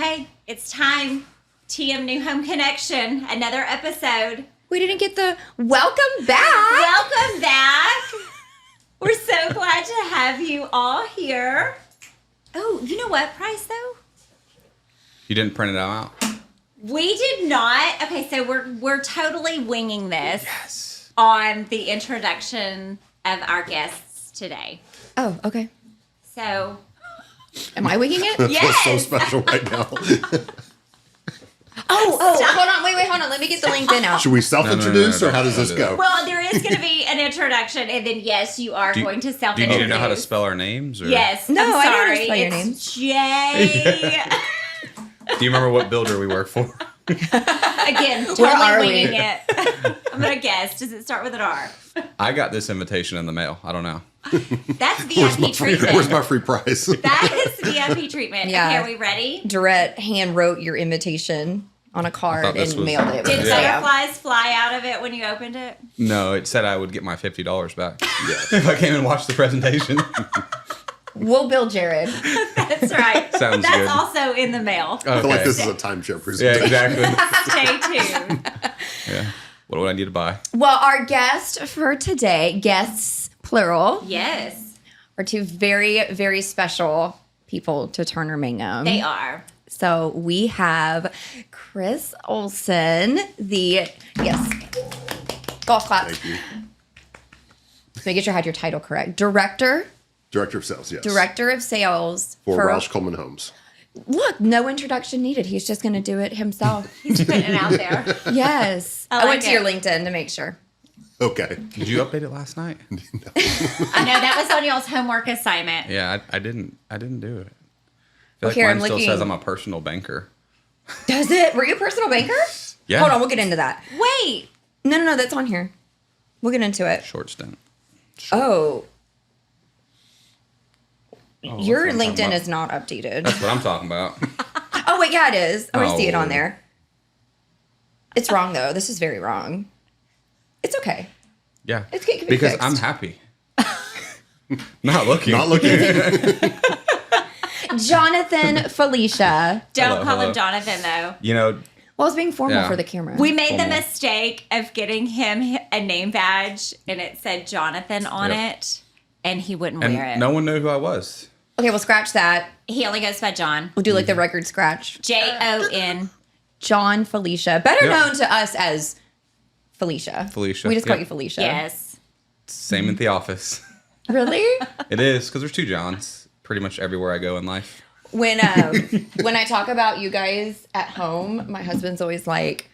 Okay, it's time. TM New Home Connection, another episode. We didn't get the welcome back. Welcome back. We're so glad to have you all here. Oh, you know what price though? You didn't print it out? We did not. Okay, so we're totally winging this Yes. on the introduction of our guests today. Oh, okay. So, Am I winging it? That Yes. feels so special right now. Hold on. Wait, hold on. Let me get the LinkedIn out. Should we self-introduce, No, or how does this don't do go? well, there is going to be an introduction, and then yes, you are going to Do self-introduce. you need to know how to spell our names? Or? Yes. No, I'm I know how to sorry. spell your It's J. Do you remember what builder we work for? Again, Where totally are we? winging it. I'm going to guess. Does it start with an R? I got this invitation in the mail. I don't know. That's VIP treatment. Where's my free price? That is VIP treatment. Yeah. Okay, are we ready? Dorette hand wrote your invitation on a card thought this and was- mailed it. Did Yeah. butterflies fly out of it when you opened it? No, it said I would get my $50 back Yeah. if I came and watched the presentation. We'll bill Jared. That's right. Sounds That's good. also in the mail. I feel like Okay. this is a timeshare Yeah, presentation. exactly. Stay tuned. Yeah. What do I need to buy? Well, our guest for today, guests plural, Yes, are two very, very special people to Turner Mangum. they are. So we have Chris Olson, golf clap. Thank you. Make sure I had your title correct. Director Director of Sales, yes. of Sales For Rausch Coleman Homes. Look, no introduction needed. He's just going to do it himself. He's putting it out there. Yes. I I went like to it. your LinkedIn to make sure. Okay. Did you update it last night? I know that was on y'all's homework assignment. Yeah, I didn't do it. I feel like Here, mine I'm still looking. says I'm a personal banker. Does it? Were you a personal banker? Yeah. Hold on, we'll get into that. Wait, No, that's on here. We'll get into it. Short stint. Oh, Oh, your that's what I'm talking LinkedIn about. is not updated. That's what I'm talking about. Oh, wait, yeah, it is. Oh, I see it on Oh. there. It's wrong, though. This is very wrong. It's okay. Yeah. It can be because fixed. I'm happy. Not looking. Not looking. Jonathan Felicia. don't Hello, call hello. him Jonathan though. You know, Well, I was being formal Yeah. for the camera. We made the Formal. mistake of getting him a name badge, and it said Jonathan on Yep. it, and he wouldn't and wear it. no one knew who I was. Okay, we'll scratch that. He only goes by John. We'll do like the record scratch. Jon. John Felicia. Better Yep. known to us as Felicia. Felicia, We just call yep. you Felicia. Yes. Same at the office. Really? It is, because there's two Johns pretty much everywhere I go in life. When I talk about you guys at home, my husband's always like,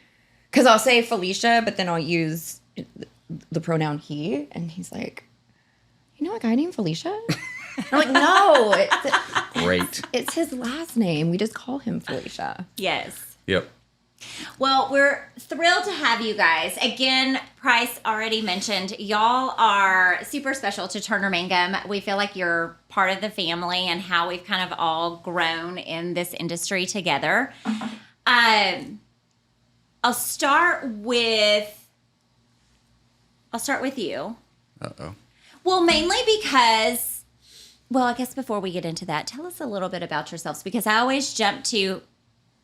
because I'll say Felicia, but then I'll use the pronoun he, and he's like, you know a guy named Felicia? I'm like, no, Great. it's his last name. We just call him Felicia. Yes. Yep. Well, we're thrilled to have you guys. Again, Price already mentioned, y'all are super special to Turner Mangum. We feel like you're part of the family and how we've kind of all grown in this industry together. I'll start with you. Uh-oh. Well, mainly because, well, I guess before we get into that, tell us a little bit about yourselves, because I always jump to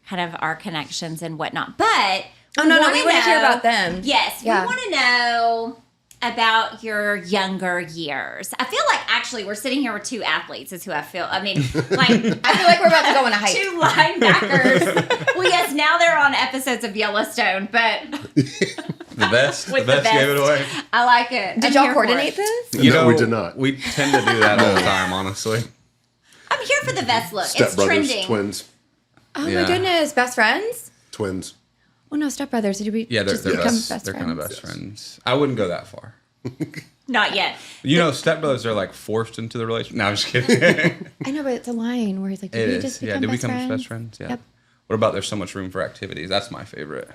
kind of our connections and whatnot. But Oh, no, we want to hear about them. Yes, Yeah. we want to know about your younger years. I feel like actually we're sitting here with two athletes, is who I feel. I mean, like I feel like we're about to go on a hike. two linebackers. Well, yes, now they're on episodes of Yellowstone, but The best. with the best gave it away. I like it. Did I'm y'all here for coordinate it. this? No, we did not. We tend to do that all the time, honestly. I'm here for the best look. Step It's brothers, trending. twins. Oh Yeah. my goodness, best friends? Twins. Well, no, stepbrothers. Did we Yeah, they're just become best. best They're friends? kind of best Yes. friends. I wouldn't go that far. Not yet. You know, stepbrothers are like forced into the relationship. No, I'm just kidding. I know, but it's a line where he's like, It did we is. just Yeah, become did we best become friends? best friends? Yeah. Yep. What about there's so much room for activities? That's my favorite.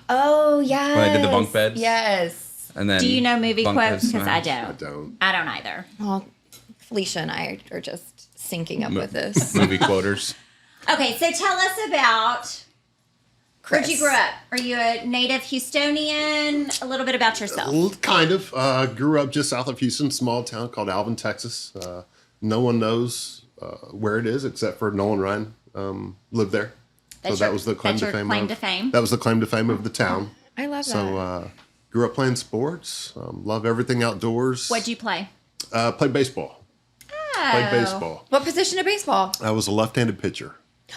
Oh, yes. When I did the bunk beds? Yes. And then Do you know movie bunk quotes? beds Because I smash. I don't. don't. I don't either. Well, Felicia and I are just syncing up with this. Movie quoters. Okay, so tell us about where'd you Chris. grow up? Are you a native Houstonian? A little bit about yourself. Kind of. Grew up just south of Houston, small town called Alvin, Texas. No one knows where it is except for Nolan Ryan lived there. That's so that your- was the claim that's to your fame. claim to fame? That was the claim to fame of the town. I love that. So grew up playing sports. Love everything outdoors. What'd you play? Played baseball. Oh. Played baseball. What position of baseball? I was a left-handed pitcher.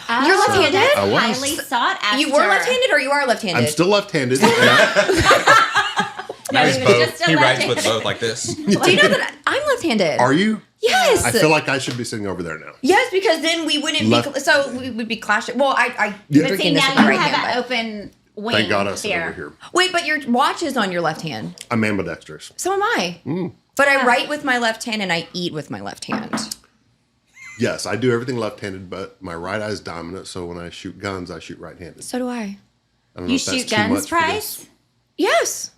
Oh, You're left-handed? that's I was. highly sought after. You were left-handed or you are left-handed? I'm still left-handed. Now he's he was both. just a He writes left-handed. with both like this. Do you know that I'm left-handed? Are you? Yes. I feel like I should be sitting over there now. Yes, because then we wouldn't Left- be. So we would be clashing. Well, I Yeah. But see, drinking this now with my you right have hand. an but- open wing. Thank God I sit there. over here. Wait, but your watch is on your left hand. I'm ambidextrous. So am I. But I write with my left hand and I eat with my left hand. Yes, I do everything left-handed, but my right eye is dominant. So when I shoot guns, I shoot right-handed. So do I. I don't know You if that's shoot too guns, much for Price? this. Yes.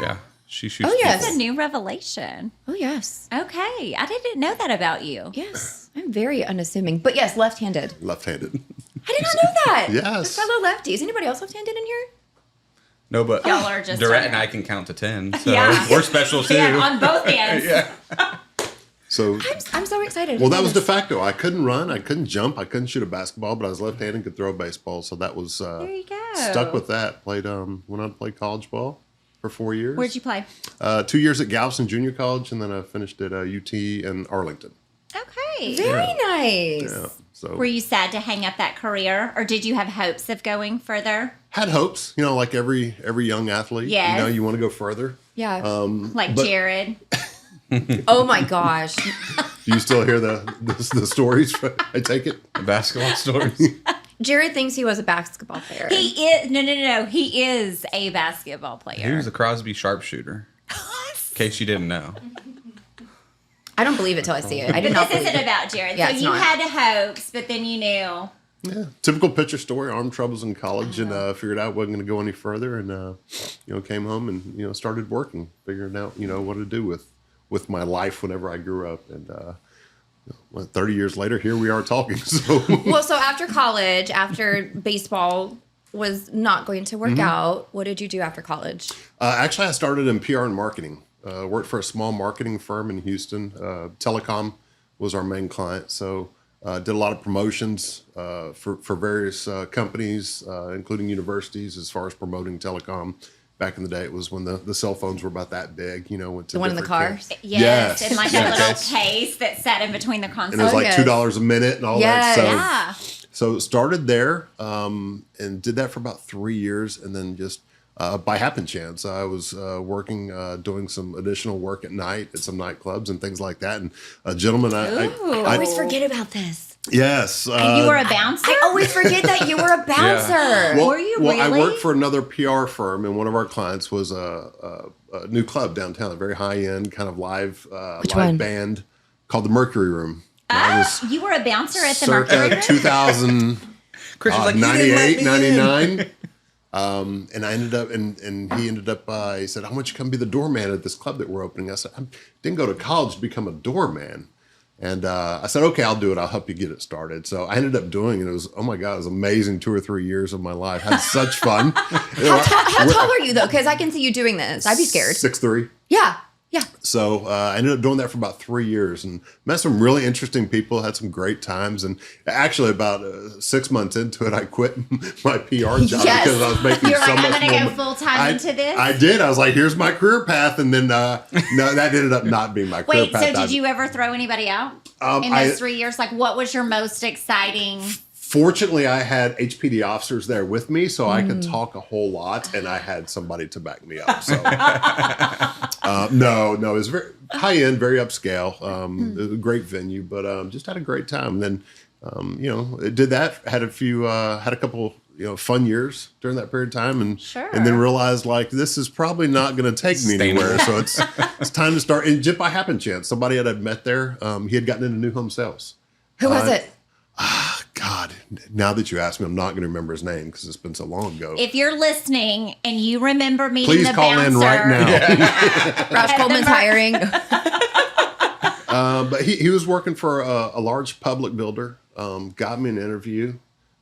Yeah, she shoots. Oh, yes. That's a new revelation. Oh yes. Okay, I didn't know that about you. Yes. I'm very unassuming. But yes, left-handed. Left-handed. I did not know that. Yes. Fellow lefties. Anybody else left-handed in here? No, but Y'all are just Durrett and I can count to 10, so Yeah. we're special too. Yeah, on both hands. Yeah. So, I'm so excited. well, that was de facto. I couldn't run. I couldn't jump. I couldn't shoot a basketball, but I was left-handed and could throw a baseball. So that was There you go. stuck with that. Played went on to play college ball for 4 years. Where'd you play? 2 years at Galveston Junior College, and then I finished at UT in Arlington. Okay. very nice. Yeah. So Were you sad to hang up that career, or did you have hopes of going further? had hopes, like every young athlete. Yes. You want to go further. Yeah. Like But- Jared? Oh my gosh. Do you still hear the stories? I take it. The basketball stories. Jared thinks he was a basketball player. He is. No. He is a basketball player. He was a Crosby sharpshooter. In case you didn't know. I don't believe it till I see it. I did not This believe isn't it. about Jared. Yeah, So it's you not. had hopes, but then you knew. Yeah, typical pitcher story. Arm troubles in college, and figured out wasn't going to go any further, and came home and started working, figuring out what to do with my life whenever I grew up, and 30 years later, here we are talking. So Well, so after college, after baseball was not going to work out, what did you do after college? actually, I started in PR and marketing. Worked for a small marketing firm in Houston. Telecom was our main client, so did a lot of promotions for various companies, including universities, as far as promoting telecom. Back in the day, it was when the cell phones were about that big. Went to The one in the different cars? camps. Yes, Yes. in like Yes. a little case that sat in between the consoles. And it was Oh, like yes. $2 a minute and all Yes. that. So, Yeah. so started there and did that for about 3 years, and then just by happen chance, I was working, doing some additional work at night at some nightclubs and things like that. And a gentleman, I always forget about this. yes, And you were a bouncer? I always forget that you were a bouncer. well, Were you well, I really? worked for another PR firm, and one of our clients was a new club downtown, a very high end kind of live Which live one? band called the Mercury Room. And I was You were a bouncer at the Mercury circa Room? 2000. Chris was like, "You didn't let 98, me in." 99. And I ended up, and he ended up, he said, "I want you to come be the doorman at this club that we're opening." I said, "I didn't go to college to become a doorman." And I said, "Okay, I'll do it. I'll help you get it started." So I ended up doing it. It was, oh my God, it was amazing 2 or 3 years of my life. Had such fun. How tall are you, though? Because I can see you doing this. I'd be scared. 6'3". Yeah. Yeah. So I ended up doing that for about 3 years and met some really interesting people, had some great times. And actually about 6 months into it, I quit my PR job Yes. because I was making You're so like, I'm much going to more. go full time into this? I did. I was like, here's my career path. And then, no, that ended up not being my career Wait, path. so did you ever throw anybody out in I- those 3 years? Like, what was your most exciting? Fortunately, I had HPD officers there with me, so I could talk a whole lot, and I had somebody to back me up. So, no, it was very high end, very upscale. It was a great venue, but just had a great time. And then, did that. Had a couple, fun years during that period of time, and Sure. and then realized like this is probably not going to take me anywhere. So it's time to start. And just by happen chance, somebody that I'd met there, he had gotten into new home sales. Who was it? God, now that you ask me, I'm not going to remember his name because it's been so long ago. If you're listening and you remember meeting Please the call bouncer, in right now. Rausch Coleman's hiring. But he was working for a large public builder, got me an interview,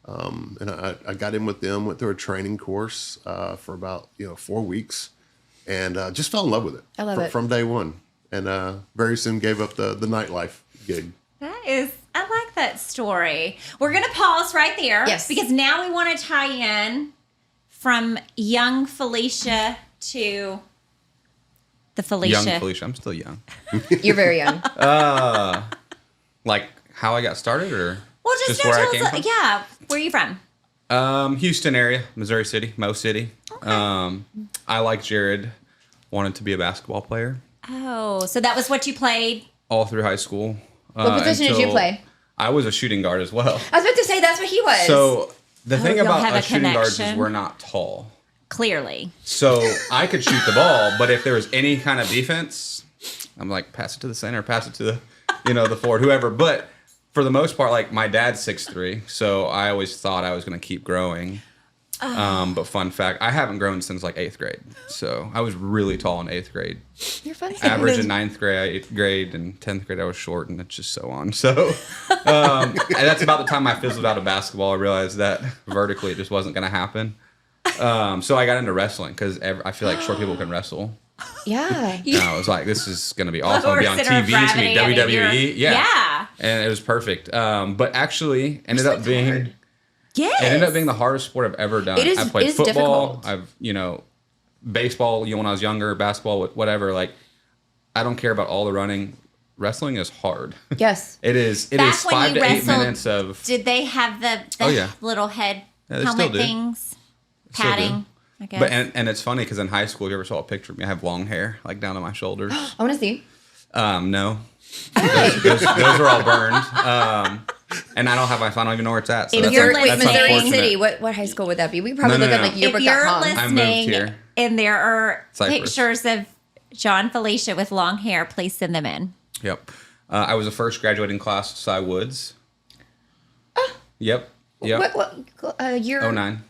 and I got in with them, went through a training course for about 4 weeks, and just fell in love with it. I love it. From day one, and very soon gave up the nightlife gig. I like like that story. We're going to pause right there. Yes. Because now we want to tie in from young Felicia to the Felicia. Young Felicia. I'm still young. You're very young. Like how I got started, or Well, just where I tell came us. from? Yeah. Where are you from? Houston area, Missouri City, Mo City. I, like Jared, wanted to be a basketball player Oh, so that was what you played? all through high school. What position did you until play? I was a shooting guard as well. I was about to say that's what he was. So the thing y'all about have a us shooting guards is connection. we're not tall. Clearly. So I could shoot the ball, but if there was any kind of defense, I'm like, pass it to the center, pass it to the, the forward, whoever. But for the most part, like my dad's 6'3", so I always thought I was going to keep growing. But fun fact, I haven't grown since like 8th grade. So I was really tall in 8th grade. You're funny. Average in 9th grade, and 10th grade I was short, and it's just so on. So and that's about the time I fizzled out of basketball. I realized that vertically it just wasn't going to happen. So I got into wrestling because I feel like short people can wrestle. Yeah. And I was like, this is going to be awesome. Lower I'll be on center of TV. It's going to gravity, be I mean, WWE. you're- Yeah. Yeah. And it was perfect. But actually ended up being Yes. it ended up being the hardest sport I've ever done. It is- I played it is football. difficult. I've, baseball, when I was younger, basketball, whatever. Like, I don't care about all the running. Wrestling is hard. Yes. It is Back when 5 you to 8 wrestled, minutes of. Did they have the Oh, yeah. little head Yeah, they helmet still do. things? Still do. Padding, I guess. But and it's funny because in high school, if you ever saw a picture of me, I have long hair, like down to my shoulders. I want to see. No. Those are all burned. And I don't have my phone. I don't even know where it's at. So If that's, you're that's listening- Missouri unfortunate. City. What high school would that be? We probably No, look no, at no. like if you're yearbook.com. I moved listening here. and there are Cypress. pictures of John Felicia with long hair, please send them in. Yep. I was the first graduating class of Cy Woods. Yep. Yep. What year? 09.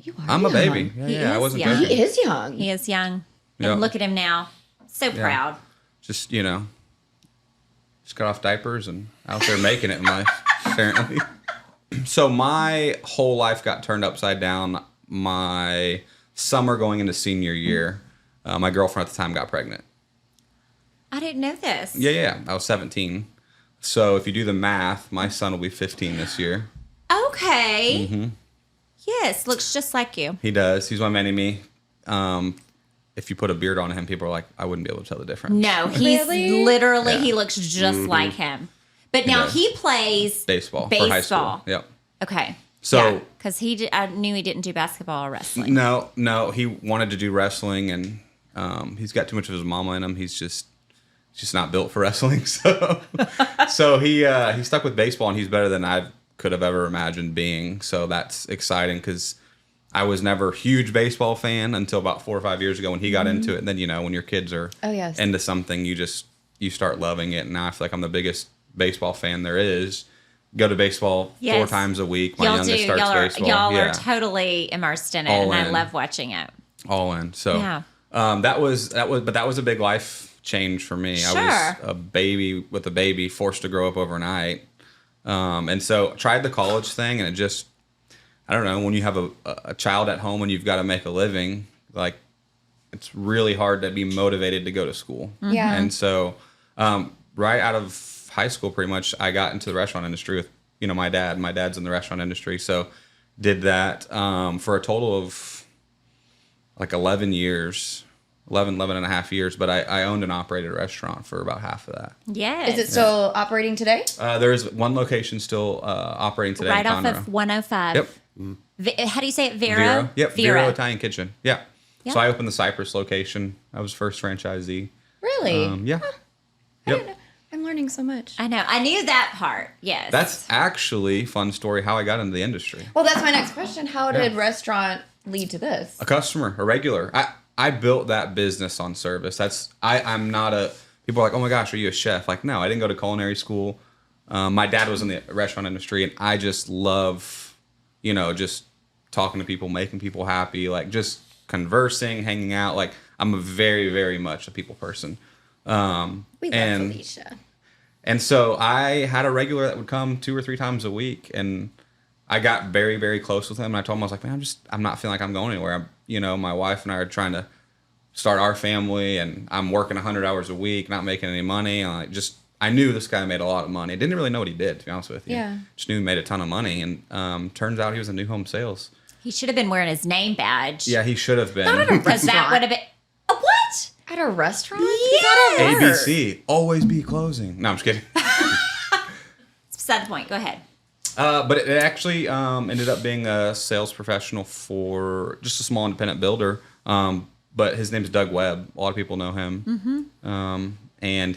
You are I'm a young. baby. He Yeah, I is wasn't young. joking. He is young. He is young. Yeah. And look at him now. So proud. Just, just got off diapers and out there making it in life, apparently. So my whole life got turned upside down. My summer going into senior year, my girlfriend at the time got pregnant. I didn't know this. Yeah. I was 17. So if you do the math, my son will be 15 this year. Okay. Mm-hmm. Yes, looks just like you. He does. He's my mini-me. If you put a beard on him, people are like, I wouldn't be able to tell the difference. No, he's Really? literally, Yeah. he looks just like him. But now does. he plays Baseball for high school. Yep. Okay. So- because I knew he didn't do basketball or wrestling. No, he wanted to do wrestling, and he's got too much of his mama in him. He's just not built for wrestling. So he stuck with baseball, and he's better than I could have ever imagined being. So that's exciting because I was never a huge baseball fan until about 4 or 5 years ago when he got into it. And then when your kids are Oh, yes. into something, you start loving it. And now I feel like I'm the biggest baseball fan there is. Go to baseball 4 Yes. times a week. My Y'all youngest do. starts Y'all are, baseball. y'all Yeah. are totally immersed in it, All and I in. love watching it. All in. So Yeah. that was a big life change for me. I was Sure. a baby with a baby forced to grow up overnight. And so tried the college thing, and it just, I don't know, when you have a child at home and you've got to make a living, like it's really hard to be motivated to go to school. Yeah. And so right out of high school, pretty much, I got into the restaurant industry with, my dad. My dad's in the restaurant industry. So did that for a total of like 11 years, 11 and a half years. But I owned and operated a restaurant for about half of that. Yes. Is it still operating today? There's one location still operating today. right in off Conroe. of 105? Yep. How do you say it? Vero? Vero. Yep. Vero. Vero Italian Kitchen. Yeah. Yep. So I opened the Cypress location. I was first franchisee. Really? Yeah. I don't Yep. know. I'm learning so much. I know. I knew that part. Yes. That's actually fun story how I got into the industry. Well, that's my next question. How did restaurant lead to this? A customer, a regular. I built that business on service. I'm not a, people are like, oh my gosh, are you a chef? Like, no, I didn't go to culinary school. My dad was in the restaurant industry, and I just love, just talking to people, making people happy, like just conversing, hanging out. Like, I'm a very, very much a people person. We love Felicia. And so I had a regular that would come 2 or 3 times a week, and I got very, very close with him. And I told him, I was like, man, I'm not feeling like I'm going anywhere. My wife and I are trying to start our family, and I'm working 100 hours a week, not making any money. And I knew this guy made a lot of money. I didn't really know what he did, to be honest with you. Yeah. Just knew he made a ton of money. And turns out he was a new home sales. He should have been wearing his name badge. Yeah, he should have been. Not at a Because that restaurant. would have been. What? At a restaurant? Yeah. ABC, always be closing. No, I'm just kidding. Beside the point. Go ahead. But it actually ended up being a sales professional for just a small independent builder. But his name's Doug Webb. A lot of people know him. Mm-hmm. And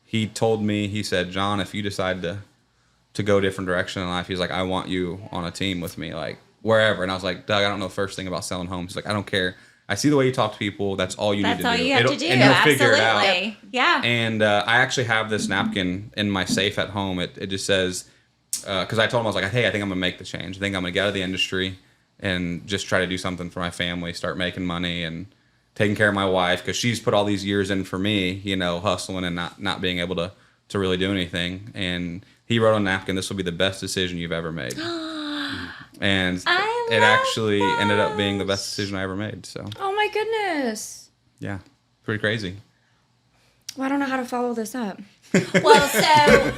he told me, he said, John, if you decide to go a different direction in life, he's like, I want you on a team with me, like wherever. And I was like, Doug, I don't know the first thing about selling homes. He's like, I don't care. I see the way you talk to people. That's all you need to do. That's all you have to do. And he'll figure it out. Absolutely. Yeah. And I actually have this napkin in my safe at home. It just says, because I told him, I was like, hey, I think I'm going to make the change. I think I'm going to get out of the industry and just try to do something for my family, start making money and taking care of my wife, because she's put all these years in for me, you know, hustling and not being able to really do anything. And he wrote on a napkin, this will be the best decision you've ever made. And it actually ended up being the best decision I ever made. So, Oh my goodness. yeah, pretty crazy. Well, I don't know how to follow this up. Well, so.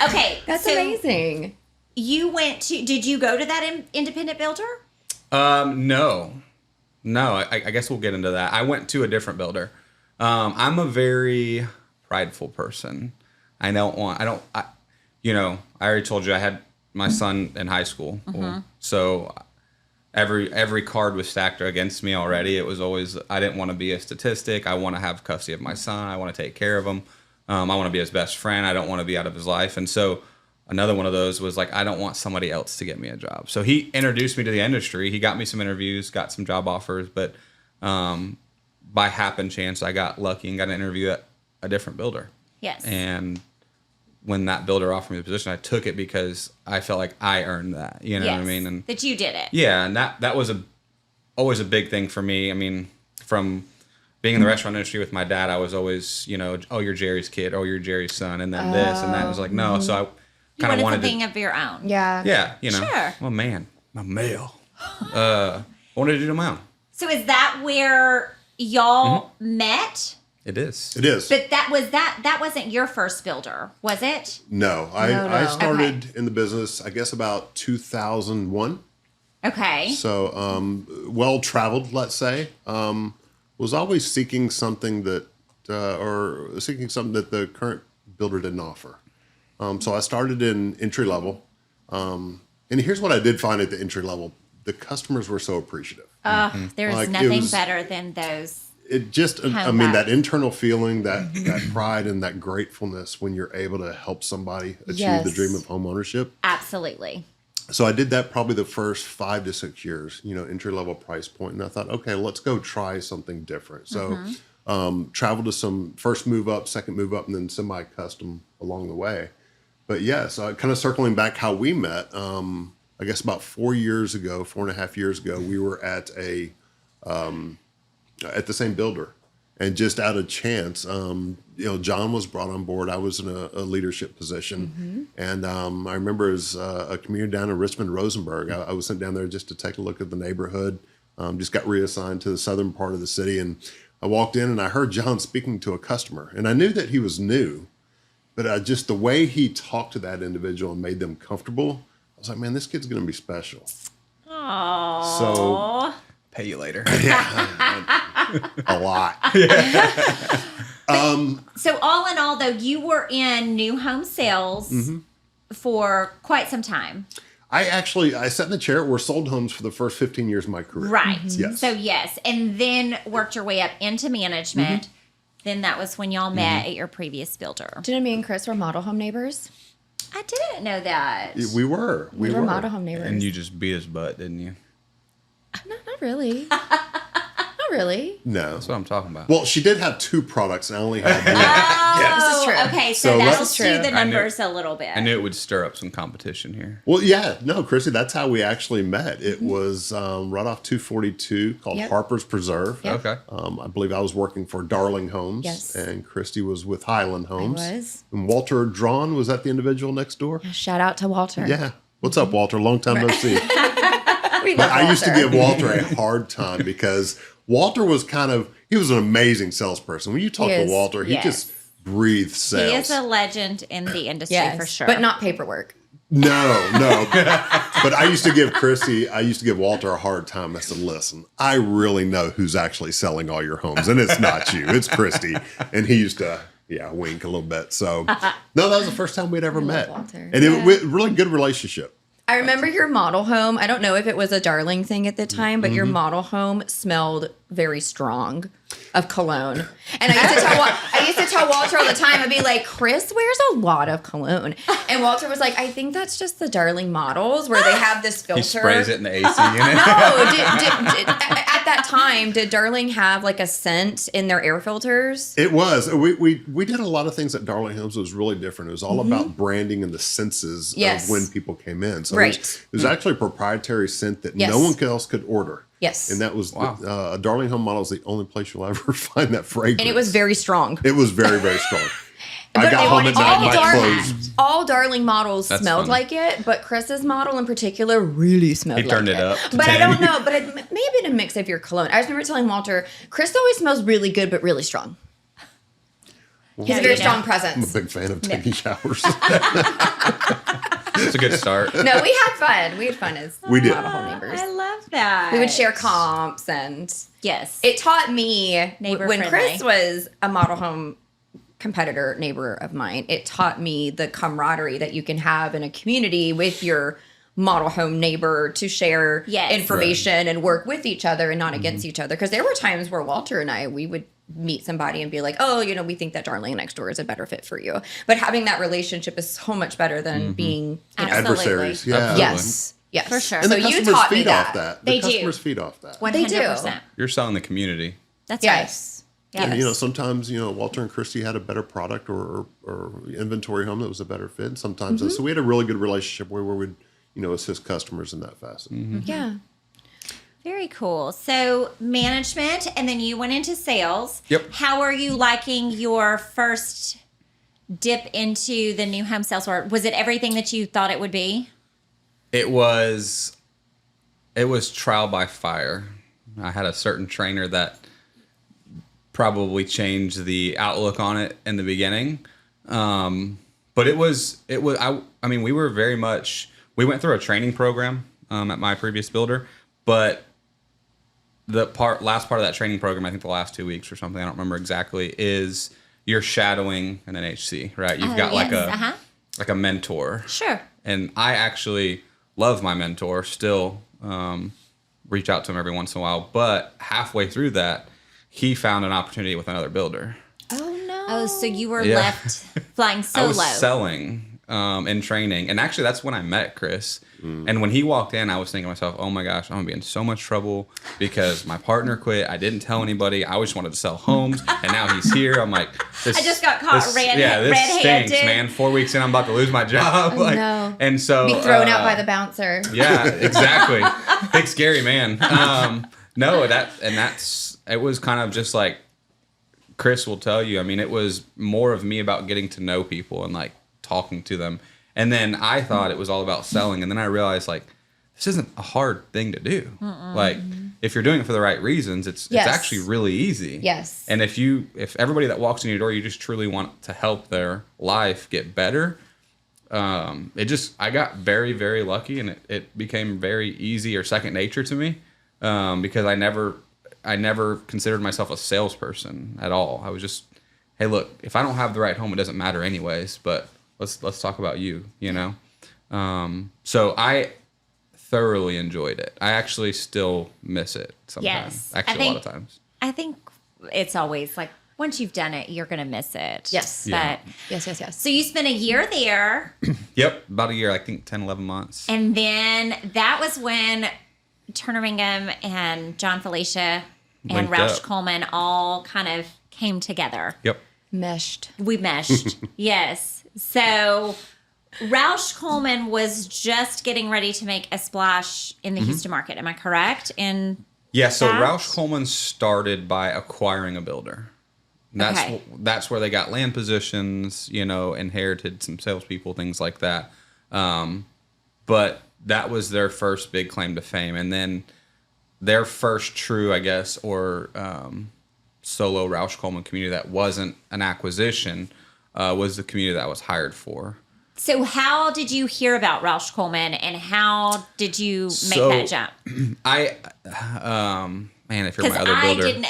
Okay. That's so amazing. You went to. Did you go to that independent builder? No. I guess we'll get into that. I went to a different builder. I'm a very prideful person. I already told you I had my son in high school. So every card was stacked against me already. It was always, I didn't want to be a statistic. I want to have custody of my son. I want to take care of him. I want to be his best friend. I don't want to be out of his life. And so another one of those was like, I don't want somebody else to get me a job. So he introduced me to the industry. He got me some interviews, got some job offers, but by happen chance, I got lucky and got an interview at a different builder. Yes. And when that builder offered me the position, I took it because I felt like I earned that. You know what I mean? And that you did it. yeah, and that was always a big thing for me. I mean, from being in the restaurant industry with my dad, I was always, oh, you're Jerry's kid, oh, you're Jerry's son, and then this and that. I was like, no. So I You kind of wanted something to, of your own. Yeah. yeah, Sure. Well, man, I'm male. I wanted to do my own. So is that where y'all met? It is. It is. But that wasn't your first builder, was it? No, No. I started in the business, I guess, about 2001. Okay. So, well traveled, let's say. Was always seeking something that the current builder didn't offer. So I started in entry level. And here's what I did find at the entry level: the customers were so appreciative. There's Like, it nothing was- better than those. It just, I Home mean, back. that internal feeling, that pride and that gratefulness when you're able to help somebody achieve Yes. the dream of home ownership. Absolutely. So I did that probably the first 5 to 6 years, entry level price point. And I thought, okay, let's go try something different. So traveled to some first move up, second move up, and then semi-custom along the way. But yeah, so kind of circling back how we met, I guess about 4.5 years ago, we were at the same builder. And just out of chance, John was brought on board. I was in a leadership position. And I remember as a community down in Richmond, Rosenberg, I was sent down there just to take a look at the neighborhood. Just got reassigned to the southern part of the city. And I walked in and I heard John speaking to a customer. And I knew that he was new, but just the way he talked to that individual and made them comfortable, I was like, man, this kid's going to be special. Oh. So Pay you later. a lot. So all in all, though, you were in new home sales for quite some time. I sat in the chair where sold homes for the first 15 years of my career. Right. Yes. So yes, and then worked your way up into management. Then that was when y'all met at your previous builder. Didn't me and Chris were model home neighbors? I didn't know that. We were. We were model home neighbors. And you just beat his butt, didn't you? No, not really. Not really. No. That's what I'm talking about. Well, she did have 2 products and I only had one. This is true. Okay, so So that'll let's- skew the I knew- numbers a little bit. I knew it would stir up some competition here. Well, yeah. No, Chrissy, that's how we actually met. It was right off 242 called Yep. Harper's Preserve. Yep. Okay. I believe I was working for Darling Homes. Yes. And Christy was with Highland Homes. was. And Walter Drawn, was that the individual next door? Shout out to Walter. Yeah. What's up, Walter? Long time no see. We But love I used to Walter. give Walter a hard time because Walter was he was an amazing salesperson. When you talk He to is. Walter, he Yes. just breathes sales. He is a legend in the industry Yes, for sure. but not paperwork. No. But I used to give Walter a hard time. I said, listen, I really know who's actually selling all your homes. And it's not you, it's Christy. And he used to, wink a little bit. So, no, that was the first time we'd ever met. Walter. And it was really good relationship. I remember your model home. I don't know if it was a Darling thing at the time, but your model home smelled very strong of cologne. And I used to tell Walter all the time, I'd be like, Chris wears a lot of cologne. And Walter was like, I think that's just the Darling models where they have this filter. He sprays it in the AC unit. No, at that time, did Darling have like a scent in their air filters? It was. We did a lot of things at Darling Homes that was really different. It was all about branding and the senses Yes. of when people came in. So Right. it was actually a proprietary scent that Yes. no one else could order. Yes. And that was Wow. a Darling Home model is the only place you'll ever find that fragrance. And it was very strong. It was very, very strong. I But got home at night and my clothes. all Darling models That's smelled fun. like it, but Chris's model in particular really smelled He like turned it up to But 10. I don't know. But it may have been a mix of your cologne. I just remember telling Walter, Chris always smells really good, but really strong. He has a very strong I'm a presence. big fan of taking showers. It's a good start. No, we had fun. We had fun as We did. model home neighbors. I love that. We would share comps, and Yes. it taught me Neighbor when friendly. Chris was a model home competitor neighbor of mine. It taught me the camaraderie that you can have in a community with your model home neighbor to share Yes. information and work with each other and not against each other. Because there were times where Walter and I, we would meet somebody and be like, oh, we think that Darling next door is a better fit for you. But having that relationship is so much better than being, Absolutely. Adversaries. Yeah. Absolutely. yes, For sure. And So the you customers taught me feed that. off that. They The do. customers feed off that. 100%. You're selling the community. That's right. Yes. Yeah. Yes. Sometimes, Walter and Christy had a better product or inventory home that was a better fit. Sometimes, so we had a really good relationship where we would, assist customers in that facet. Yeah. Very cool. So management, and then you went into sales. Yep. How are you liking your first dip into the new home sales world? Was it everything that you thought it would be? It was trial by fire. I had a certain trainer that probably changed the outlook on it in the beginning. But it was, I mean, we went through a training program at my previous builder, but the last part of that training program, I think the last 2 weeks or something, I don't remember exactly, is you're shadowing an NHC, right? You've got yes. like a mentor. Sure. And I actually love my mentor, still reach out to him every once in a while. But halfway through that, he found an opportunity with another builder. Oh, no. Oh, so you were Yeah. left flying I solo. was selling in training. And actually, that's when I met Chris. And when he walked in, I was thinking to myself, oh my gosh, I'm going to be in so much trouble because my partner quit. I didn't tell anybody. I always wanted to sell homes. And now he's here. I'm like, this, I just got caught this red-handed. stinks, man. 4 weeks in, I'm about to lose my job. no. And so Be thrown out by the bouncer. Yeah, exactly. Big scary man. No, it was kind of just like Chris will tell you. I mean, it was more of me about getting to know people and like talking to them. And then I thought it was all about selling. And then I realized like this isn't a hard thing to do. Like if you're doing it for the right reasons, it's actually really easy. Yes. And if everybody that walks in your door, you just truly want to help their life get better. I got very, very lucky, and it became very easy or second nature to me because I never considered myself a salesperson at all. I was just, hey, look, if I don't have the right home, it doesn't matter anyways. But let's talk about you. So I thoroughly enjoyed it. I actually still miss it sometimes. Yes. Actually, a lot of times. I think it's always like once you've done it, you're going to miss it. Yes. Yeah. But Yes. so you spent a year there, Yep, about a year. I think 10, 11 months. and then that was when Turner Mangum and John Felicia and Linked Rausch up. Coleman all kind of came together. Yep. Meshed. We meshed. Yes. So Rausch Coleman was just getting ready to make a splash in the Houston market. Am I correct? Yeah, so that? Rausch Coleman started by acquiring a builder. Okay. That's where they got land positions, inherited some salespeople, things like that. But that was their first big claim to fame. And then their first true, I guess, or solo Rausch Coleman community that wasn't an acquisition was the community that I was hired for. So how did you hear about Rausch Coleman, and how did you make So, that jump? Man, if you're my Because other I builder, didn't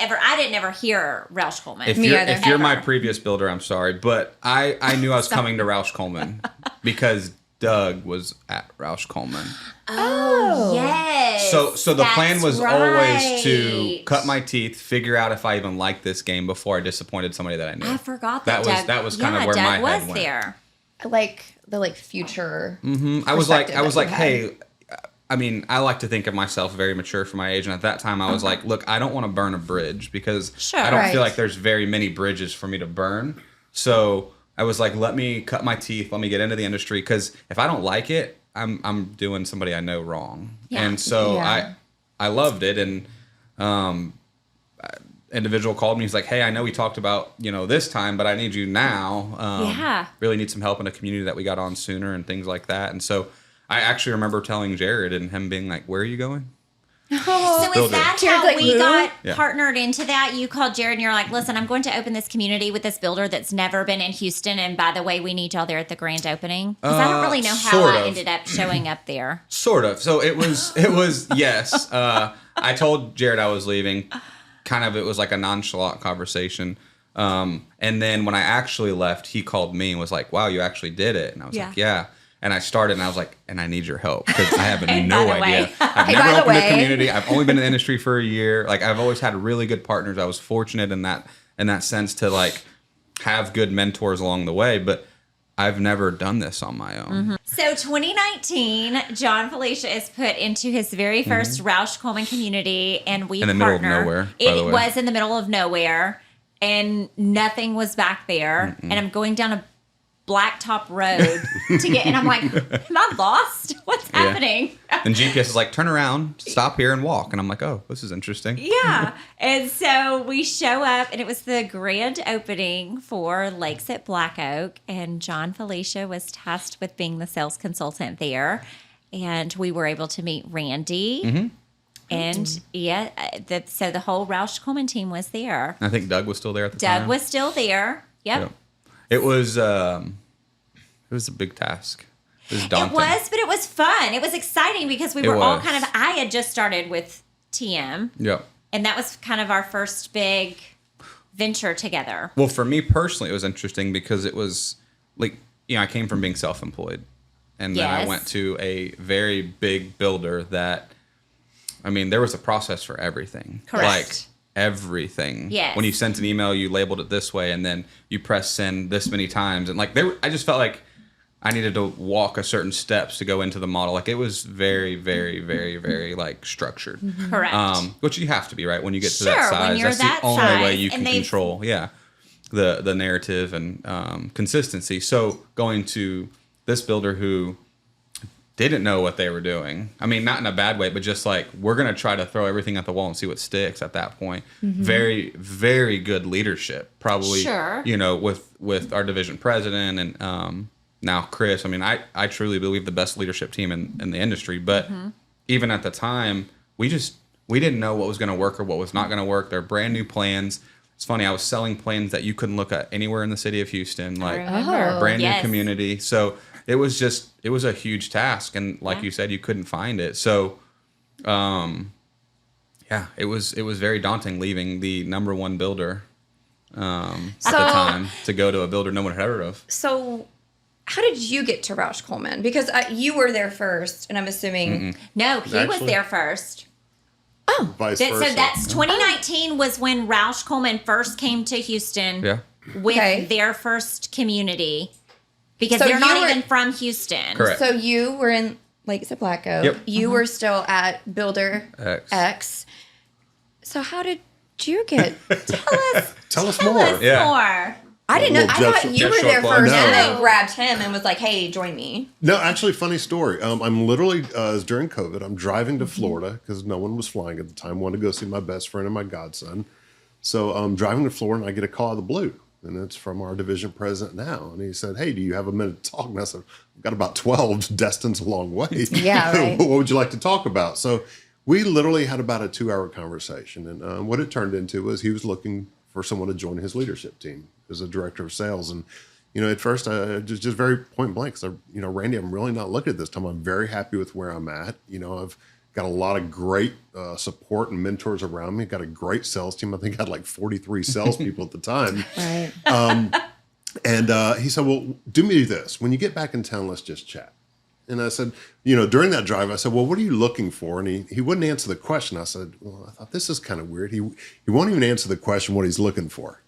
ever hear Rausch Coleman. if Me you're either. if you're my Ever. previous builder, I'm sorry, but I knew I was coming to Rausch Coleman because Doug was at Rausch Coleman. Oh, yes. So the plan That's was always to right. cut my teeth, figure out if I even liked this game before I disappointed somebody that I knew. I forgot that that was Doug, was kind of where Doug my was head went. there. I like the future. I was like, perspective that you had. hey, I mean, I like to think of myself very mature for my age, and at that time, I was like, look, I don't want to burn a bridge because Sure. I don't Right. feel like there's very many bridges for me to burn. So I was like, let me cut my teeth, let me get into the industry, because if I don't like it, I'm doing somebody I know wrong. Yeah. And so Yeah. I loved it, and individual called me. He's like, hey, I know we talked about this time, but I need you now. Yeah. Really need some help in a community that we got on sooner and things like that. And so I actually remember telling Jared and him being like, where are you going? So is Builder. that Jared's how like, we who? got Yeah. partnered into that? You called Jared and you're like, listen, I'm going to open this community with this builder that's never been in Houston. And by the way, we need y'all there at the grand opening. Because I don't really know how sort I of. ended up showing up there. Sort of. So it was yes. I told Jared I was leaving. Kind of, it was like a nonchalant conversation. And then when I actually left, he called me and was like, wow, you actually did it. And I was Yeah. like, yeah. And I started and I was like, and I need your help because I have And no by the way- idea. I've Hey, never by the opened a way. community. I've only been in the industry for a year. Like I've always had really good partners. I was fortunate in that sense to like have good mentors along the way, but I've never done this on my own. So 2019, John Felicia is put into his very first Rausch Coleman community, and we In the middle of partner. nowhere, by It the way. was in the middle of nowhere, and nothing was back there. And I'm going down a blacktop road to get, and I'm like, am I lost? What's Yeah. happening? And GPS is like, turn around, stop here and walk. And I'm like, oh, this is interesting. Yeah. And so we show up, and it was the grand opening for Lakes at Black Oak. And John Felicia was tasked with being the sales consultant there. And we were able to meet Randy. And so the whole Rausch Coleman team was there. I think Doug was still there at the time. Doug was still there. Yep. Yeah. It was a big task. It was daunting. It was, but it was fun. It was exciting because we It were all was. kind of, I had just started with TM. Yep. And that was kind of our first big venture together. Well, for me personally, it was interesting because it was like, I came from being self-employed. And then I Yes. went to a very big builder that, I mean, there was a process for everything. Correct. Like everything. Yes. When you sent an email, you labeled it this way, and then you press send this many times. And like, I just felt like I needed to walk a certain steps to go into the model. Like it was very, very, very, very like structured. Correct. Which you have to be, right? When you get to Sure, that when size, you're that's that the only way size, you and can they've- control, the narrative and consistency. So going to this builder who didn't know what they were doing. I mean, not in a bad way, but just like, we're going to try to throw everything at the wall and see what sticks at that point. Very, very good leadership, probably, Sure. with our division president and now Chris. I mean, I truly believe the best leadership team in the industry, but even at the time, we didn't know what was going to work or what was not going to work. They're brand new plans. It's funny, I was selling plans that you couldn't look at anywhere in the city of Houston, like remember. brand new Yes. community. So it was a huge task. And like you said, you couldn't find it. So, it was very daunting leaving the number one builder at the time to go to a builder no one had heard of. So, how did you get to Rausch Coleman? Because you were there first, and I'm assuming. No, he was Actually- there first. Vice So versa. that's 2019 was when Rausch Coleman first came to Houston Yeah. with Okay. their first community because So they're not you were- even from Houston. Correct. So you were in Lakes at Black Oak. Yep. You were still at Builder X. X. So how did you get? Tell us Tell more. us Yeah. more. I didn't know. I Little thought Jeff- you Jeff were there Short first, No. and then grabbed him and was like, "Hey, join me." No, actually, funny story. I'm literally, it was during COVID, I'm driving to Florida because no one was flying at the time. Wanted to go see my best friend and my godson. So I'm driving to Florida and I get a call out of the blue. And it's from our division president now. And he said, hey, do you have a minute to talk? And I said, I've got about 12. Destin's a long way. Yeah, right. What would you like to talk about? So we literally had about a 2-hour conversation. And what it turned into was he was looking for someone to join his leadership team as a director of sales. And, at first I just very point blank, so, Randy, I'm really not looking at this time. I'm very happy with where I'm at. I've got a lot of great support and mentors around me. Got a great sales team. I think I had like 43 salespeople at the time. Right. And he said, well, do me this. When you get back in town, let's just chat. And I said, during that drive, I said, well, what are you looking for? And he wouldn't answer the question. I said, well, I thought this is kind of weird. He won't even answer the question what he's looking for.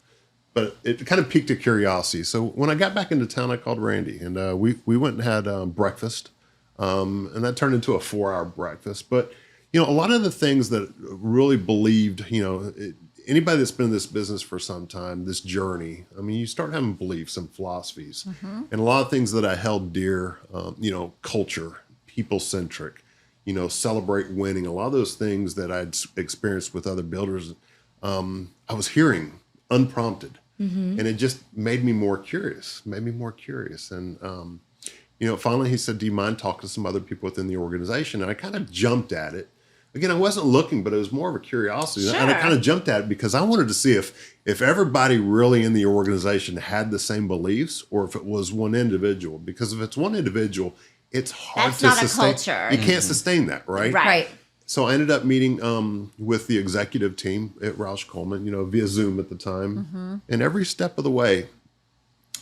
But it kind of piqued a curiosity. So when I got back into town, I called Randy, and we went and had breakfast. And that turned into a 4-hour breakfast. But, a lot of the things that really believed, anybody that's been in this business for some time, this journey, I mean, you start having beliefs and philosophies. Mm-hmm. And a lot of things that I held dear, culture, people-centric, celebrate winning, a lot of those things that I'd experienced with other builders, I was hearing unprompted. Mm-hmm. And it just made me more curious. And, finally he said, do you mind talking to some other people within the organization? And I kind of jumped at it. Again, I wasn't looking, but it was more of a curiosity. Sure. And I kind of jumped at it because I wanted to see if everybody really in the organization had the same beliefs or if it was one individual. Because if it's one individual, it's hard That's to not sustain. a culture. You can't sustain that, right? Right. So I ended up meeting with the executive team at Rausch Coleman, via Zoom at the time. Mm-hmm. And every step of the way,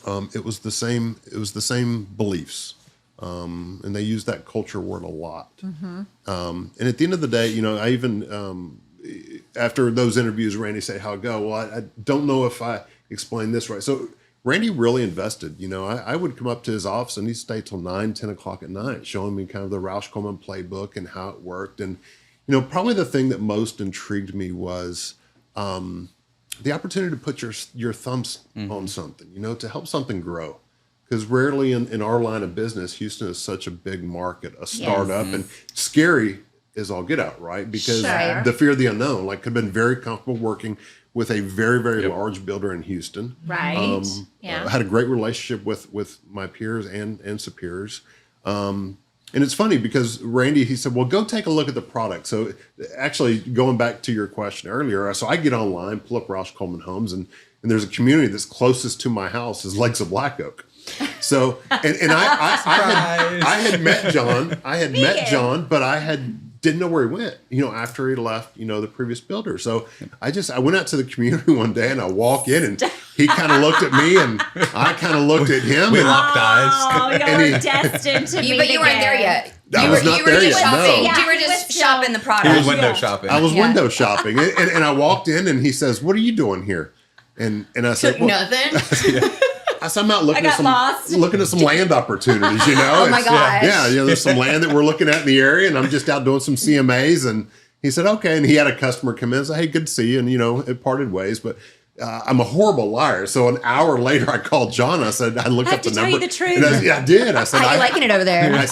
it was the same beliefs. And they use that culture word a lot. Mm-hmm. And at the end of the day, I even, after those interviews, Randy said, how'd it go? Well, I don't know if I explained this right. So Randy really invested. I would come up to his office and he'd stay till 9, 10 o'clock at night, showing me kind of the Rausch Coleman playbook and how it worked. And, probably the thing that most intrigued me was the opportunity to put your thumbs on something, to help something grow. Because rarely in our line of business, Houston is such a big market, a startup, and scary is all get out, right? Because the fear of the unknown. Like, I've been very comfortable working with a very, very large builder in Houston. Right. I had a great relationship with my peers and superiors. And it's funny because Randy, he said, well, go take a look at the product. So actually, going back to your question earlier, so I get online, pull up Rausch Coleman Homes, and there's a community that's closest to my house is Lakes of Black Oak. So, and I had met John, but I didn't know where he went, after he left, the previous builder. So I went out to the community one day and I walk in and he kind of looked at me and I kind of looked at him. We locked eyes. Oh, you're destined to meet But you weren't there yet. I was not there yet, no. You were he just was shopping the He product. was window shopping. I was window shopping and I walked in and he says, what are you doing here? And I said, well, Nothing. I said, I'm out looking got lost. looking at some land opportunities, Oh my gosh. Yeah, there's some land that we're looking at in the area, and I'm just out doing some CMAs. And he said, okay. And he had a customer come in and say, hey, good to see you. And, it parted ways. But I'm a horrible liar. So an hour later, I called John. I said, I looked up the number. I have to tell you the truth. And I did. I said, How you liking it over there? I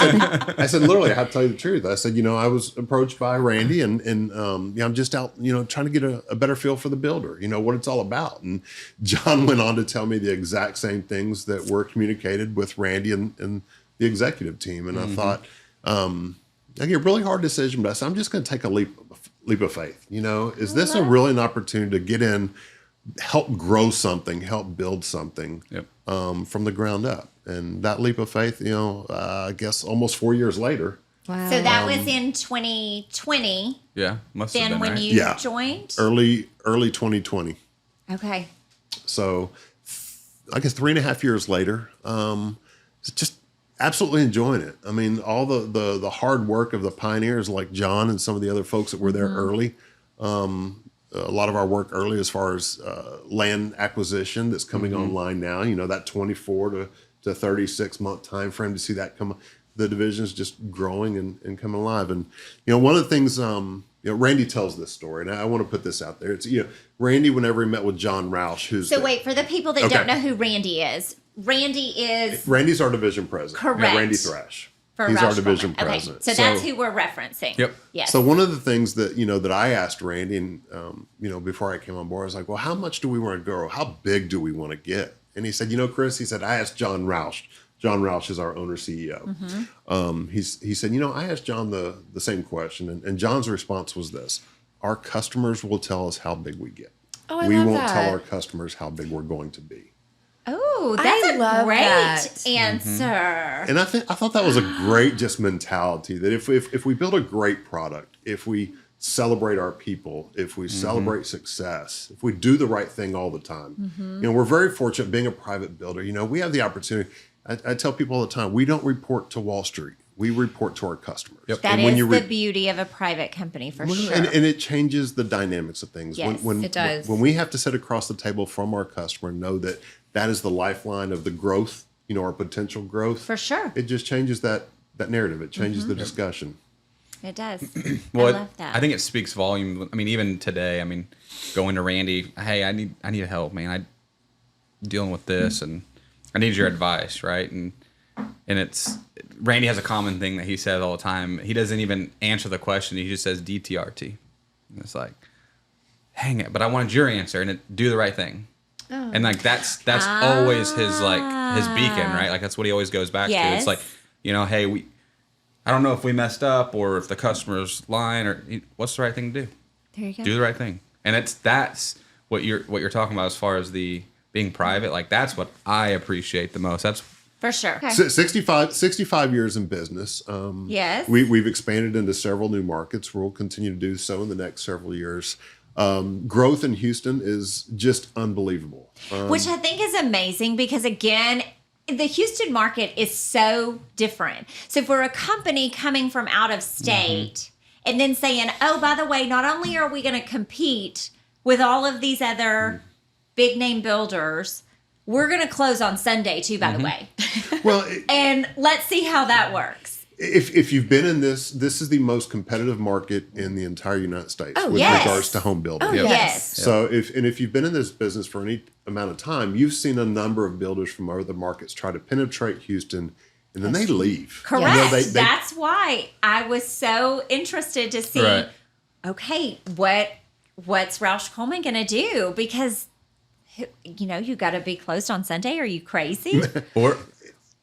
said, literally, I have to tell you the truth. I said, I was approached by Randy and I'm just out, trying to get a better feel for the builder, what it's all about. And John went on to tell me the exact same things that were communicated with Randy and the executive team. And I thought, I get a really hard decision, but I said, I'm just going to take a leap of faith. Is this an opportunity to get in, help grow something, help build something from the ground up? And that leap of faith, I guess almost 4 years later. Wow. So that was in 2020. Yeah, must have Then been when right. you joined? Early 2020. Okay. So I guess 3.5 years later, just absolutely enjoying it. I mean, all the hard work of the pioneers like John and some of the other folks that were there early. A lot of our work early as far as land acquisition that's coming online now, that 24 to 36 month time frame to see that come. The division's just growing and coming alive. And, one of the things, Randy tells this story, and I want to put this out there. It's, Randy, whenever he met with John Rausch, wait, for the people that don't know who Randy is, Randy's our division president. Correct. Yeah, Randy Thrash. For He's Rausch our division Coleman. president. Okay, so that's who we're referencing. Yep. Yes. So one of the things that, that I asked Randy, and, before I came on board, I was like, well, how much do we want to grow? How big do we want to get? And he said, Chris, he said, I asked John Rausch. John Rausch is our owner CEO. He said, I asked John the same question, and John's response was this: our customers will tell us how big we get. Oh, I we love won't that. tell our customers how big we're going to be. Oh, I that's a love great that. answer. And I thought that was a great just mentality, that if we build a great product, if we celebrate our people, if we celebrate success, if we do the right thing all the time, we're very fortunate being a private builder. We have the opportunity. I tell people all the time, we don't report to Wall Street. We report to our customers. Yep. That And when is you the beauty of a private company for sure. and it changes the dynamics of things. Yes, it does. When we have to sit across the table from our customer and know that is the lifeline of the growth, our potential growth. For sure. It just changes that narrative. It changes the discussion. It does. Well, I love that. I think it speaks volume. I mean, even today, going to Randy, hey, I need help, man. I'm dealing with this, and I need your advice, right? And it's Randy has a common thing that he says all the time. He doesn't even answer the question. He just says DTRT. And it's like, hang it, but I wanted your answer, and do the right thing. Oh. And that's always his his beacon, right? Like that's what he always goes back to. Yes. It's like, hey, I don't know if we messed up or if the customer's lying or what's the right thing to do. There you go. Do the right thing. And that's what you're talking about as far as the being private. Like that's what I appreciate the most. That's For sure. Okay. 65 years in business. Yes. We've expanded into several new markets. We'll continue to do so in the next several years. Growth in Houston is just unbelievable. Which I think is amazing because, again, the Houston market is so different. So for a company coming from out of state and then saying, oh, by the way, not only are we going to compete with all of these other big name builders, we're going to close on Sunday too, by the way. Well, And let's see how that works. if you've been in this is the most competitive market in the entire United States with yes. regards to home building. Oh, Yep. Yes. So if you've been in this business for any amount of time, you've seen a number of builders from other markets try to penetrate Houston, and then they leave. Correct. They- That's why I was so interested to see, Right. okay, what's Rausch Coleman going to do? Because, you got to be closed on Sunday. Are you crazy?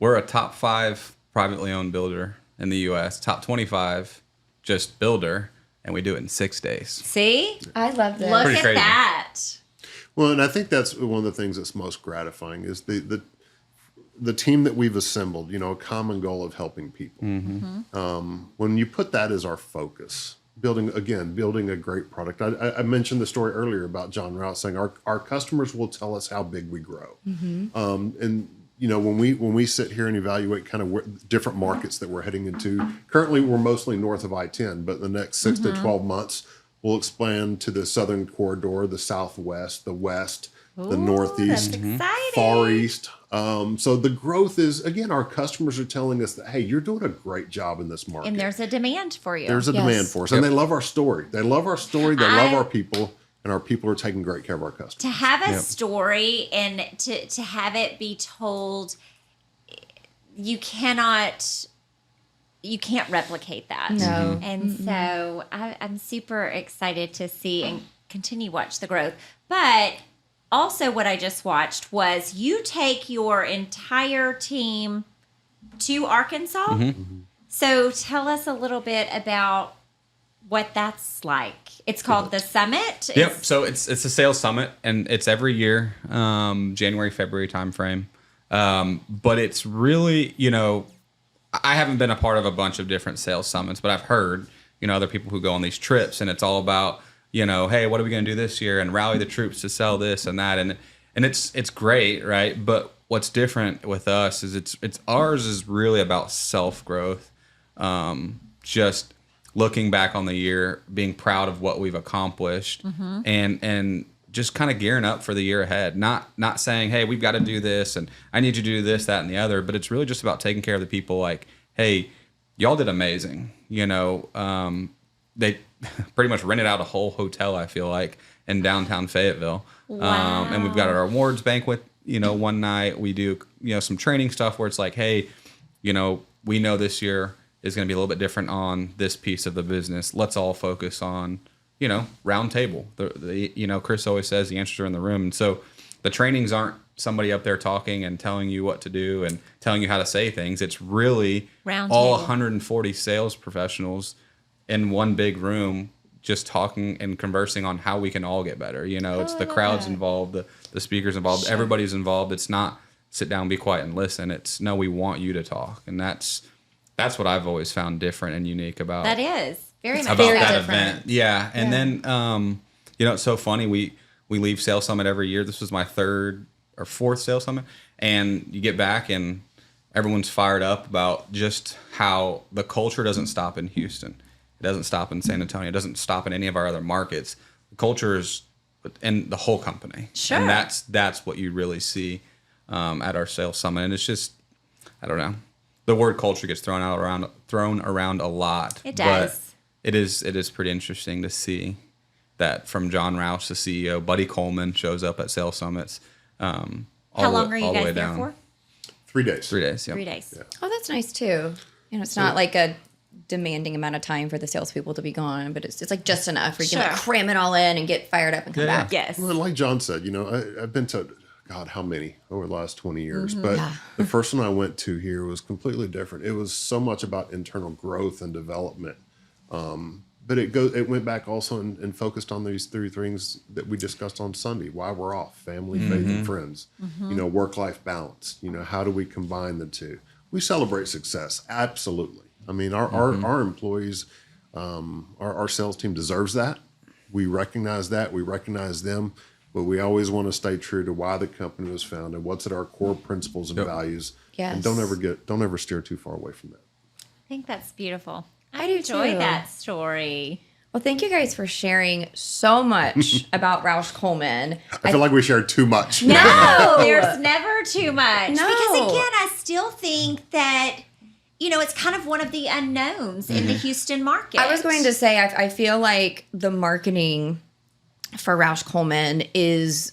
we're a top 5 privately owned builder in the U.S. Top 25 just builder, and we do it in 6 days. See? I love that. Look Pretty at crazy. that. Well, and I think that's one of the things that's most gratifying is the team that we've assembled. A common goal of helping people. When you put that as our focus, building a great product. I mentioned the story earlier about John Rouse saying our customers will tell us how big we grow. And when we sit here and evaluate kind of different markets that we're heading into, currently we're mostly north of I-10, but in the next 6 to 12 months, we'll expand to the southern corridor, the southwest, the west, the northeast, That's exciting. far east. So the growth is, again, our customers are telling us that, hey, you're doing a great job in this market. And there's a demand for you. There's a Yes. demand for us. And they love our story. They love our story. They love our people. And our people are taking great care of our customers. to have a Yep. story and to have it be told, you can't replicate that. No. And so I'm super excited to see and continue watch the growth. But also what I just watched was you take your entire team to Arkansas. So tell us a little bit about what that's like. It's called the Summit. Yep. So it's a sales summit, and it's every year, January, February timeframe. But it's really, I haven't been a part of a bunch of different sales summits, but I've heard, other people who go on these trips, and it's all about, hey, what are we going to do this year, and rally the troops to sell this and that, and it's great, right? But what's different with us is it's ours is really about self growth, just looking back on the year, being proud of what we've accomplished, and just kind of gearing up for the year ahead. Not saying, hey, we've got to do this, and I need you to do this, that, and the other. But it's really just about taking care of the people. Like, hey, y'all did amazing. They pretty much rented out a whole hotel, I feel like, in downtown Fayetteville. Wow. And we've got our awards banquet. One night we do some training stuff where it's like, hey, we know this year is going to be a little bit different on this piece of the business. Let's all focus on, round table. Chris always says the answers are in the room. And so the trainings aren't, somebody up there talking and telling you what to do and telling you how to say things. It's really Round all table. 140 sales professionals in one big room just talking and conversing on how we can all get better. You know, it's the crowds involved, the speakers involved, everybody's involved. It's not sit down, be quiet and listen. It's no, we want you to talk. And that's what I've always found different and unique about That is very much about so. that event. Yeah. And then you know, it's so funny. We leave Sales Summit every year. This was my 3rd or 4th Sales Summit. And you get back and everyone's fired up about just how the culture doesn't stop in Houston. It doesn't stop in San Antonio. It doesn't stop in any of our other markets. The culture is in the whole company. Sure. And that's what you really see at our Sales Summit. And it's just, I don't know. The word culture gets thrown around a lot. It does. But it is pretty interesting to see that from John Rausch, the CEO, Buddy Coleman shows up at Sales Summits. How long are you guys there for? 3 days. 3 days. Yeah. 3 days. Yeah. Oh, that's nice too. You know, it's not like a demanding amount of time for the salespeople to be gone, but it's like just enough where you can like Sure. cram it all in and get fired up and come Yeah. back. Yes. Well, like John said, you know, I've been to, God, how many over the last 20 years? But the first one I went to here was completely different. It was so much about internal growth and development. But it went back also and focused on these 3 things that we discussed on Sunday: why we're off, family, faith, and friends. You know, work-life balance. You know, how do we combine the two? We celebrate success, absolutely. I mean, our employees, our sales team deserves that. We recognize that. We recognize them. But we always want to stay true to why the company was founded, what's at our core principles and values, and Yes. don't ever steer too far away from that. I think that's beautiful. I do enjoy too. that story. Well, thank you guys for sharing so much about Rausch Coleman. I feel like we shared too much. No, there's never too much. No. Because again, I still think that, you know, it's kind of one of the unknowns in the Houston market. I was going to say, I feel like the marketing for Rausch Coleman is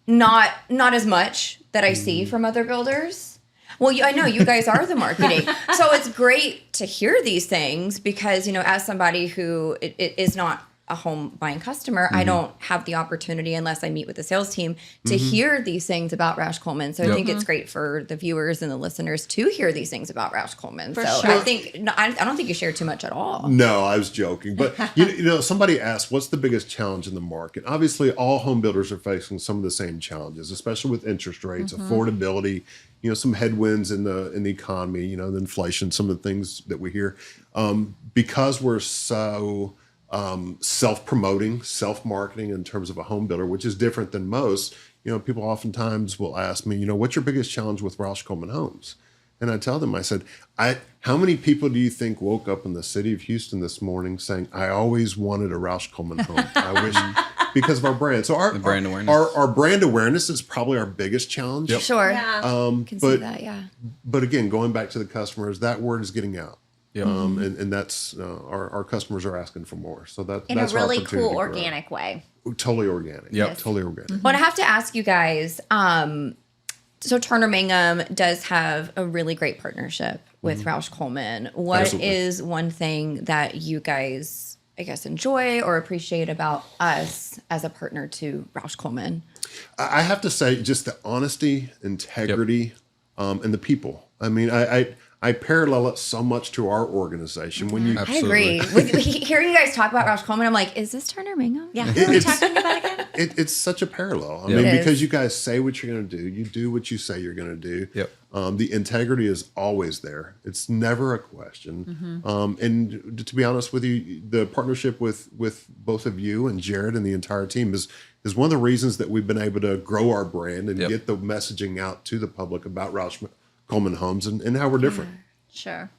not as much that I see from other builders. Well, I know you guys are the marketing. So it's great to hear these things because, you know, as somebody who is not a home buying customer, I don't have the opportunity unless I meet with the sales team to hear these things about Rausch Coleman. So I think it's great for the viewers and the listeners to hear these things about Rausch Coleman. For so sure. I don't think you shared too much at all. No, I was joking. But, you know, somebody asked, what's the biggest challenge in the market? Obviously, all home builders are facing some of the same challenges, especially with interest rates, affordability, you know, some headwinds in the economy, you know, the inflation, some of the things that we hear. Because we're so self-promoting, self-marketing in terms of a home builder, which is different than most, you know, people oftentimes will ask me, you know, what's your biggest challenge with Rausch Coleman Homes? And I tell them, I said, how many people do you think woke up in the city of Houston this morning saying, I always wanted a Rausch Coleman home? I wish, because of our brand. So our brand awareness. Our brand awareness is probably our biggest challenge. Sure. Yeah. Can see that, yeah. But again, going back to the customers, that word is getting out. Yep. And that's our customers are asking for more. So in that's a our really opportunity cool to grow. organic way. Totally organic. Yep. Totally organic. Well, I have to ask you guys. So Turner Mangum does have a really great partnership with Rausch Coleman. What Absolutely. is one thing that you guys, I guess, enjoy or appreciate about us as a partner to Rausch Coleman? I have to say, just the honesty, integrity, and the people. I mean, I parallel it so much to our organization. When you, I agree. Hearing you guys talk about Rausch Coleman, I'm like, is this Turner Mangum? Yeah. Who are we talking about again? it's such a parallel. I Yep. mean, It because is. you guys say what you're going to do, you do what you say you're going to do. Yep. The integrity is always there. It's never a question. And to be honest with you, the partnership with both of you and Jared and the entire team is one of the reasons that we've been able to grow our brand and Yep. get the messaging out to the public about Rausch Coleman Homes and how we're different. Sure.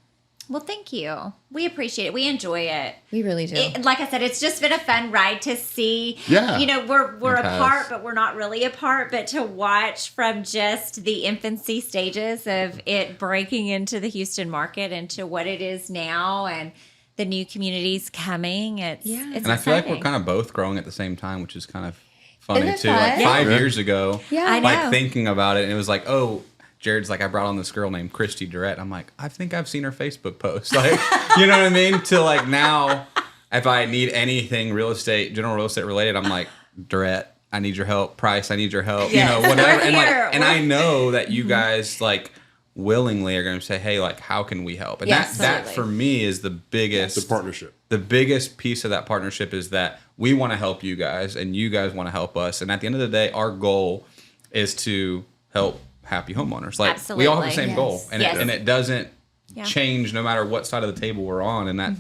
Well, thank you. We appreciate it. We enjoy it. We really do. Like I said, it's just been a fun ride to see. Yeah. You know, we're It has. apart, but we're not really apart. But to watch from just the infancy stages of it breaking into the Houston market into what it is now and the new communities coming, it's And I feel like we're exciting. kind of both growing at the same time, which is kind of funny Isn't it too. fun? Like Yeah. 5 years ago, Yeah. I know. like thinking about it, and it was like, oh, Jared's like, I brought on this girl named Christy Durrett. I'm like, I think I've seen her Facebook post. Like, you know what I mean? To like now, if I need anything general real estate related, I'm like, Durrett. I need your help. Price, I need your help. Yes. You know, whatever. And We're and I know that you guys like willingly are going to say, hey, like, how can we help? And Yes. that Absolutely. for me is the biggest The partnership. The biggest piece of that partnership is that we want to help you guys and you guys want to help us. And at the end of the day, our goal is to help happy homeowners. Like we all have the Absolutely. same Yes. goal, and Yes. it doesn't Yeah. change no matter what side of the table we're on. And that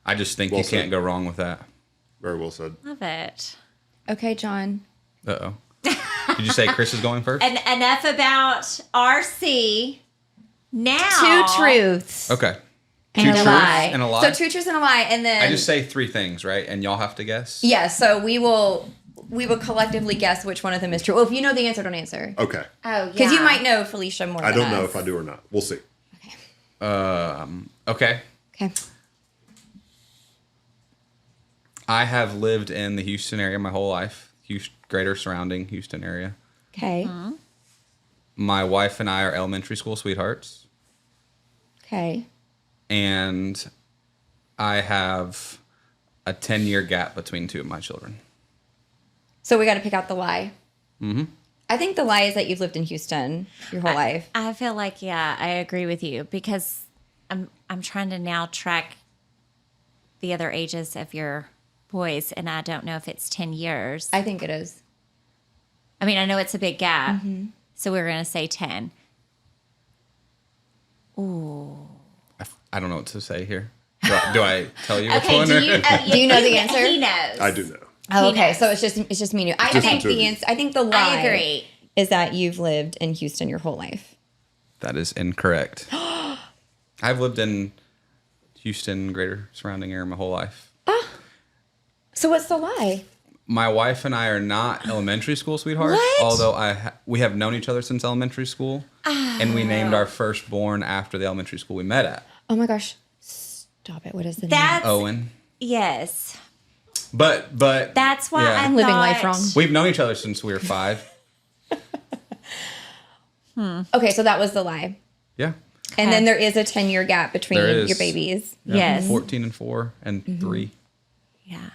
I just think Well you can't said. go wrong with that. Very well said. Love it. Okay, John. Uh-oh. Did you say Chris is going first? And enough about RC. Now, Two truths Okay. and Two a truths lie. and a lie? So 2 truths and a lie, and then I just say 3 things, right? And y'all have to guess? yeah. So we will collectively guess which one of them is true. Well, if you know the answer, don't answer. Okay. Oh, yeah. Because you might know Felicia more I than don't know us. if I do or not. We'll see. Okay. Okay. I have lived in the Houston area my whole life. Greater surrounding Houston area. Okay. My wife and I are elementary school sweethearts. Okay. And I have a 10-year gap between 2 of my children. So we got to pick out the lie. Mm-hmm. I think the lie is that you've lived in Houston your whole life. I feel like, yeah, I agree with you because I'm trying to now track the other ages of your boys, and I don't know if it's 10 years. I think it is. I mean, I know it's a big gap, so we're going to say 10. I don't know what to say here. Do I tell you which Okay, one? do you, Do you know the answer? He knows. I do know. Oh, He okay. knows. So it's just me and you. I Just think the two of the you. answer. I think the lie I agree. is that you've lived in Houston your whole life. That is incorrect. I've lived in Houston, greater surrounding area my whole life. So what's the lie? My wife and I are not elementary school sweethearts, What? although we have known each other since elementary school, and we named our firstborn after the elementary school we met at, Oh my gosh! Stop it! What is the name? That's Owen. yes. But That's why Yeah. I'm Living life wrong. we've known each other since we were 5. Okay, so that was the lie. Yeah. And then there is a 10-year gap between There is. your babies. Yeah. Yes. 14 and 4 and 3. Yeah.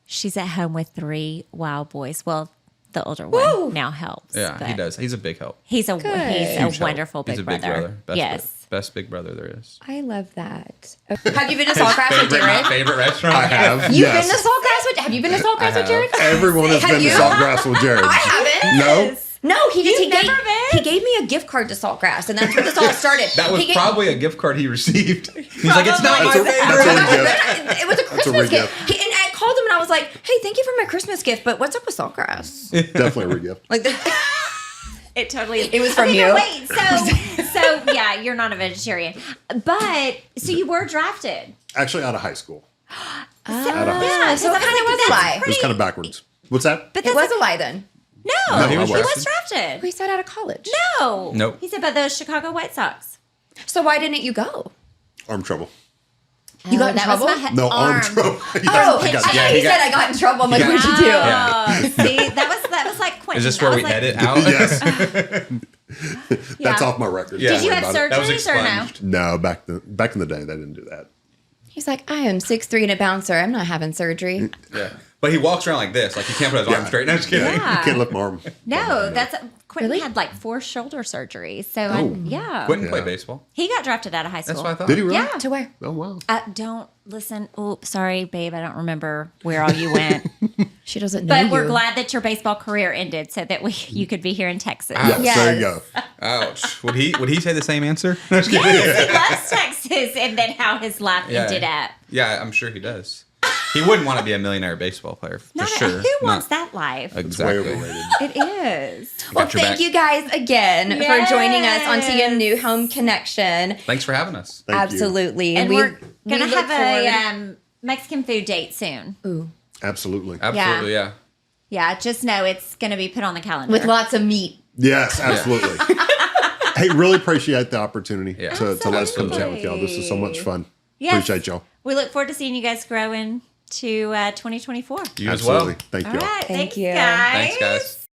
She's at home with 3 wild boys. Well, the older Woo! one now helps. Yeah, he but does. He's a big help. He's a Good. he's Huge a help. wonderful big He's a brother. Best Yes. best big brother there is. I love that. Have you been to Saltgrass with Favorite, not Jared? favorite restaurant? I have. You've yes. been to Saltgrass with? Have you been to Saltgrass with have. Jared? Everyone has Have been you? to Saltgrass with Jared. I haven't. No. No, he just You've he gave, never been? he gave me a gift card to Saltgrass, and that's where this all started. That was He gave- probably a gift card he received. He's like, it's not my That's a favorite. gift. It was a a Christmas re-gift. gift. And I called him and I was like, "Hey, thank you for my Christmas gift, but what's up with Saltgrass?" Definitely a re-gift. Like, It totally is. It was from Okay, you. but wait, so yeah, you're not a vegetarian, but so you were drafted. Actually, out of high school. So, Out of high yeah, so it because I kinda was a that's lie. It was pretty- kind of backwards. What's that? But it that's was a lie then. no, he was he was drafted. drafted. We said out of college. No, Nope. He said about the Chicago White Sox. So why didn't you go? Arm trouble. You got in that was trouble? my No, arm trouble. Oh, I got I thought he you said I got in trouble. I'm like, got- what'd you do? Yeah. See, that was like Quentin. Is this I where was we like, edit out? Yes. Yeah. That's off my record. Yeah. Did you Don't have worry about it. That was surgeries or no? expunged. No, back in the day, they didn't do that. He's like, I am 6'3" and a bouncer. I'm not having surgery. Yeah. But he walks around like this. Like he can't put his arm straight. No, just kidding. Yeah. You can't lift my arm. No, that's Quentin Really? had like 4 shoulder surgeries. So yeah, Quentin Yeah. played baseball. he got drafted out of high school. That's what I thought. Did he really? Yeah. To where? Oh wow. Don't listen. Oh, sorry, babe. I don't remember where all you went. She doesn't know But we're you. glad that your baseball career ended so that you could be here in Texas. Ouch. Yes, there you Yes. go. Ouch. Would he say the same answer? No, just kidding. Yes, he loves Texas, and then how his life Yeah. ended up. Yeah, I'm sure he does. He wouldn't want to be a millionaire baseball player for Not sure. who wants Not- that life? It's way Exactly. overrated. It is. Well, Got your thank back. you guys again for joining us on To Your Yes. New Home Connection. Thanks for having us. Thank you. Absolutely. And we're gonna look have a forward- Mexican food date soon. Ooh. Absolutely. Absolutely, yeah. Yeah, just know it's gonna be put on the calendar With lots of meat. Yes, absolutely. Hey, really appreciate the opportunity Yeah. to let's come chat with y'all. This is so much fun. Yes. Appreciate y'all. We look forward to seeing you guys grow into 2024. You as well. Absolutely. Thank All you. right, Thank thanks, you. guys. Thanks, guys.